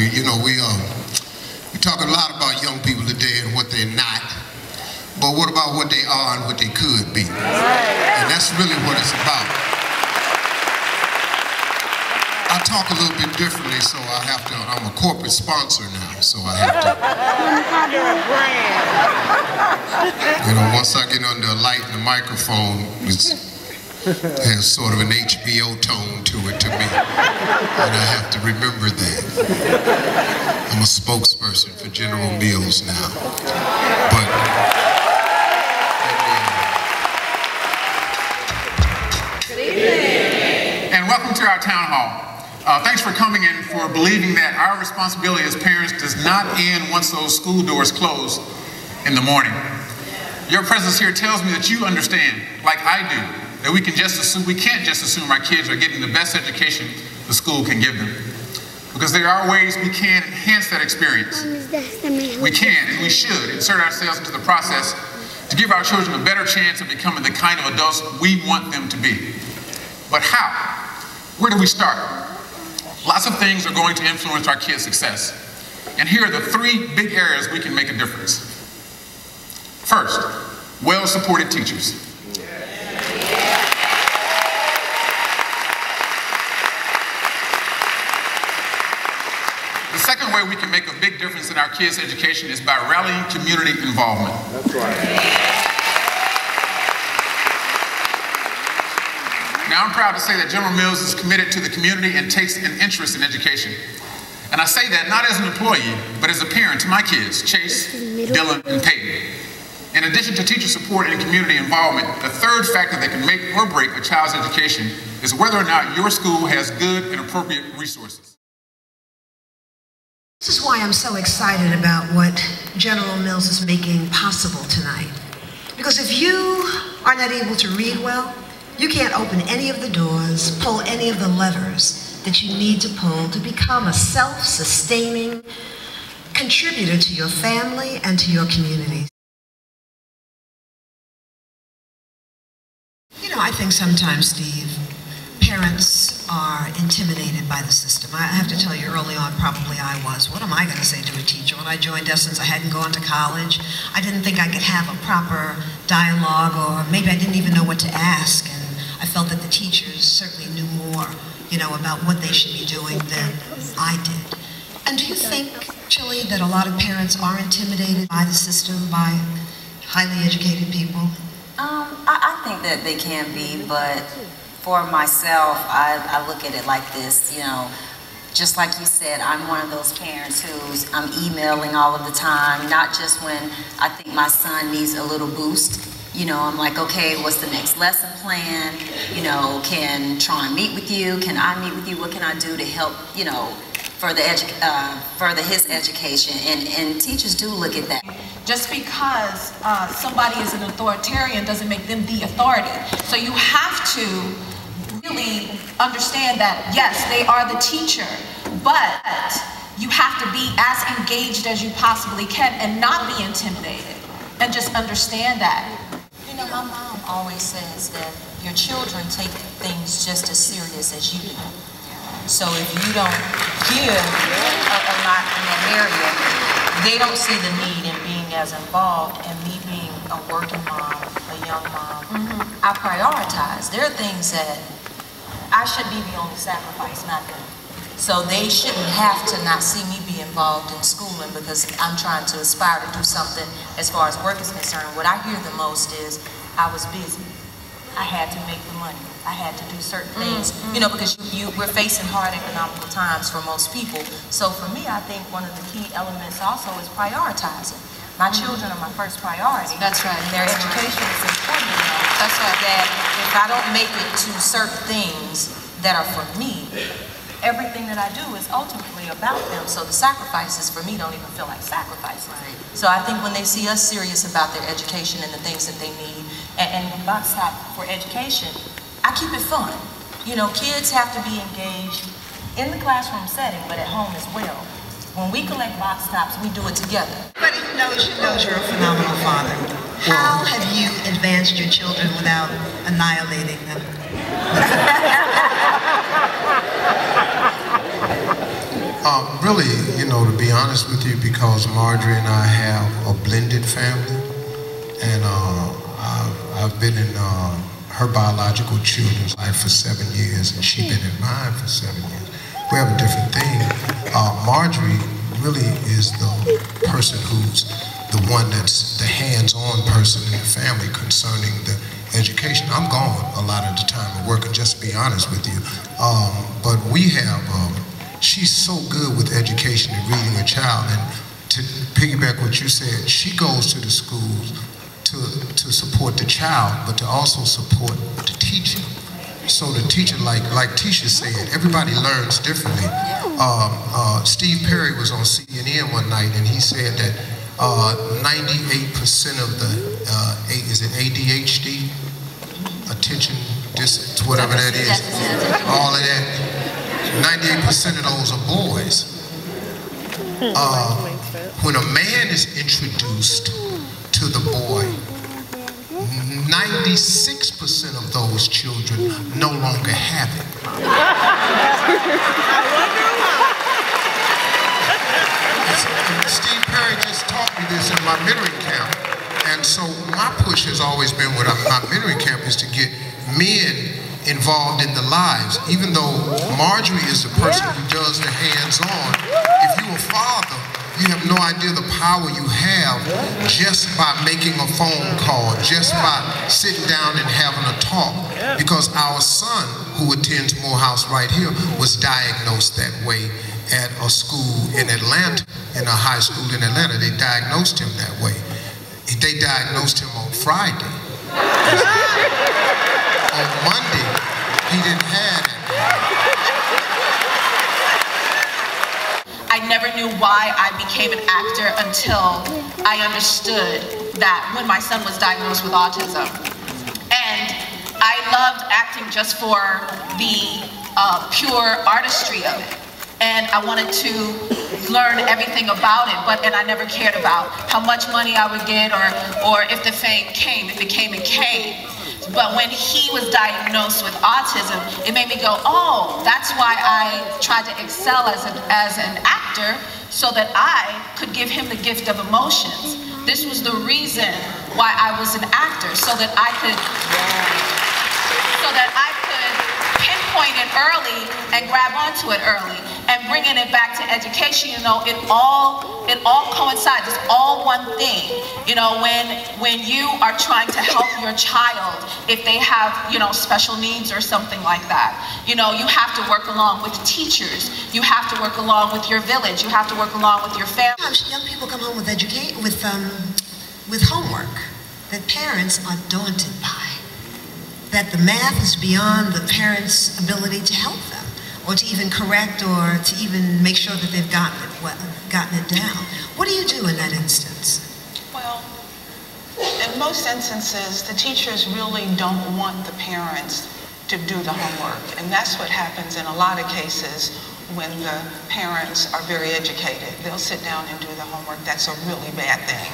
You know, we talk a lot about young people today and what they're not, but what about what they are and what they could be? And that's really what it's about. I talk a little bit differently, so I'm a corporate sponsor now, so I have to. You're a brand. You know, once I get under a light and a microphone, it has sort of an HBO tone to it to me, and I have to remember that. I'm a spokesperson for General Mills now, but good evening. And welcome to our town hall. Thanks for coming and for believing that our responsibility as parents does not end once those school doors close in the morning. Your presence here tells me that you understand, like I do, that we can't just assume our kids are getting the best education the school can give them. Because there are ways we can enhance that experience. We can and we should insert ourselves into the process to give our children a better chance of becoming the kind of adults we want them to be. But how? Where do we start? Lots of things are going to influence our kids' success. And here are the 3 big areas we can make a difference. First, well-supported teachers. The second way we can make a big difference in our kids' education is by rallying community involvement. That's right. Now, I'm proud to say that General Mills is committed to the community and takes an interest in education. And I say that not as an employee, but as a parent to my kids, Chase, Dylan, and Peyton. In addition to teacher support and community involvement, the third factor that can make or break a child's education is whether or not your school has good and appropriate resources. This is why I'm so excited about what General Mills is making possible tonight. Because if you are not able to read well, you can't open any of the doors, pull any of the levers that you need to pull to become a self-sustaining contributor to your family and to your community. You know, I think sometimes, Steve, parents are intimidated by the system. I have to tell you, early on, probably I was. What am I going to say to a teacher? When I joined Essence, I hadn't gone to college. I didn't think I could have a proper dialogue, or maybe I didn't even know what to ask. And I felt that the teachers certainly knew more, you know, about what they should be doing than I did. And do you think, Chili, that a lot of parents are intimidated by the system, by highly educated people? I think that they can be, but for myself, I look at it like this, you know, just like you said, I'm one of those parents I'm emailing all of the time, not just when I think my son needs a little boost. You know, I'm like, okay, what's the next lesson plan? You know, can Tron meet with you? Can I meet with you? What can I do to help, you know, further his education? And teachers do look at that. Just because somebody is an authoritarian doesn't make them the authority. So you have to really understand that, yes, they are the teacher, but you have to be as engaged as you possibly can and not be intimidated, and just understand that. You know, my mom always says that your children take things just as serious as you do. So if you don't give a lot in that area, they don't see the need in being as involved. And me being a working mom, a young mom, I prioritize. There are things that I should be the only sacrifice, not them. So they shouldn't have to not see me be involved in schooling because I'm trying to aspire to do something as far as work is concerned. What I hear the most is, I was busy. I had to make the money. I had to do certain things, you know, because we're facing hard economical times for most people. So for me, I think one of the key elements also is prioritizing. My children are my first priority. That's right. And their education is important enough. That's right. That if I don't make it to certain things that are for me, everything that I do is ultimately about them. So the sacrifices for me don't even feel like sacrifices. Right. So I think when they see us serious about their education and the things that they need, and Box Stop for education, I keep it fun. You know, kids have to be engaged in the classroom setting, but at home as well. When we collect box tops, we do it together. But he knows you're a phenomenal father. How have you advanced your children without annihilating them? Really, you know, to be honest with you, because Marjorie and I have a blended family, and I've been in her biological children's life for 7 years, and she's been in mine for 7 years. We have a different thing. Marjorie really is the person who's the one that's the hands-on person in the family concerning the education. I'm gone a lot of the time at work, and just to be honest with you. But we have, she's so good with education and reading a child, and to piggyback what you said, she goes to the schools to support the child, but to also support the teacher. So the teacher, like Tisha said, everybody learns differently. Steve Perry was on CNN one night, and he said that 98% of the, is it ADHD? Attention, whatever that is, all of that, 98% of those are boys. When a man is introduced to the boy, 96% of those children no longer have it. Steve Perry just taught me this in my mentoring camp. And so my push has always been with my mentoring camp is to get men involved in the lives. Even though Marjorie is the person who does the hands-on, if you're a father, you have no idea the power you have just by making a phone call, just by sitting down and having a talk. Because our son, who attends Morehouse right here, was diagnosed that way at a school in Atlanta, in a high school in Atlanta. They diagnosed him that way. They diagnosed him on Friday. On Monday, he didn't have it. I never knew why I became an actor until I understood that when my son was diagnosed with autism. And I loved acting just for the pure artistry of it. And I wanted to learn everything about it, and I never cared about how much money I would get or if the fame came. If it came, it came. But when he was diagnosed with autism, it made me go, oh, that's why I tried to excel as an actor, so that I could give him the gift of emotions. This was the reason why I was an actor, so that I could pinpoint it early and grab onto it early. And bringing it back to education, you know, it all coincides. It's all one thing. You know, when you are trying to help your child, if they have, you know, special needs or something like that, you know, you have to work along with teachers. You have to work along with your village. You have to work along with your family. Young people come home with homework that parents are daunted by. That the math is beyond the parents' ability to help them, or to even correct, or to even make sure that they've gotten it down. What do you do in that instance? Well, in most instances, the teachers really don't want the parents to do the homework. And that's what happens in a lot of cases when the parents are very educated. They'll sit down and do the homework. That's a really bad thing.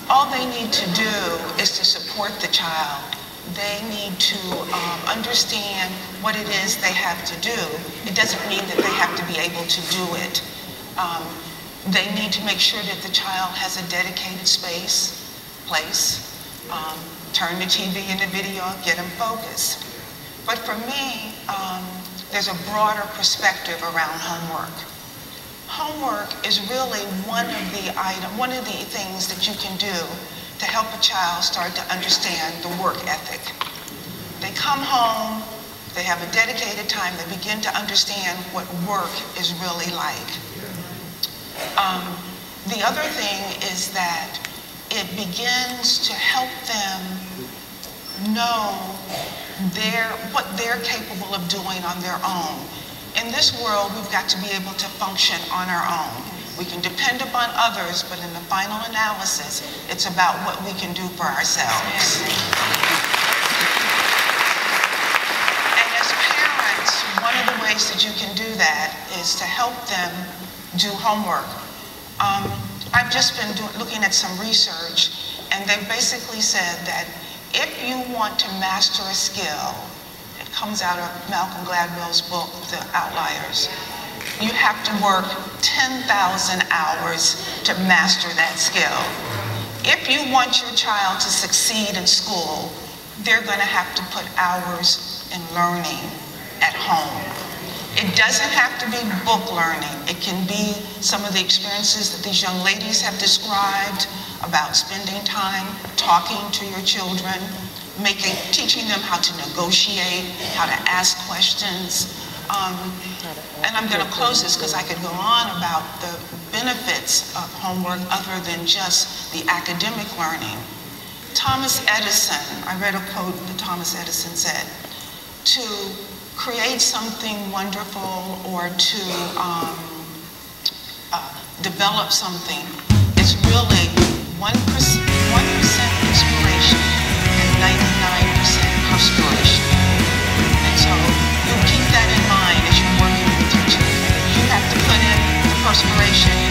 All they need to do is to support the child. They need to understand what it is they have to do. It doesn't mean that they have to be able to do it. They need to make sure that the child has a dedicated place, turn the TV and the video, get them focused. But for me, there's a broader perspective around homework. Homework is really one of the things that you can do to help a child start to understand the work ethic. They come home, they have a dedicated time, they begin to understand what work is really like. The other thing is that it begins to help them know what they're capable of doing on their own. In this world, we've got to be able to function on our own. We can depend upon others, but in the final analysis, it's about what we can do for ourselves. And as parents, one of the ways that you can do that is to help them do homework. I've just been looking at some research, and they basically said that if you want to master a skill, it comes out of Malcolm Gladwell's book, The Outliers. you have to work 10,000 hours to master that skill. If you want your child to succeed in school, they're going to have to put hours in learning at home. It doesn't have to be book learning. It can be some of the experiences that these young ladies have described about spending time talking to your children, teaching them how to negotiate, how to ask questions. And I'm going to close this because I could go on about the benefits of homework other than just the academic learning. Thomas Edison, I read a quote that Thomas Edison said, to create something wonderful or to develop something is really 1% inspiration and 99% perspiration. And so you keep that in mind as you're working with your children. You have to put in the perspiration.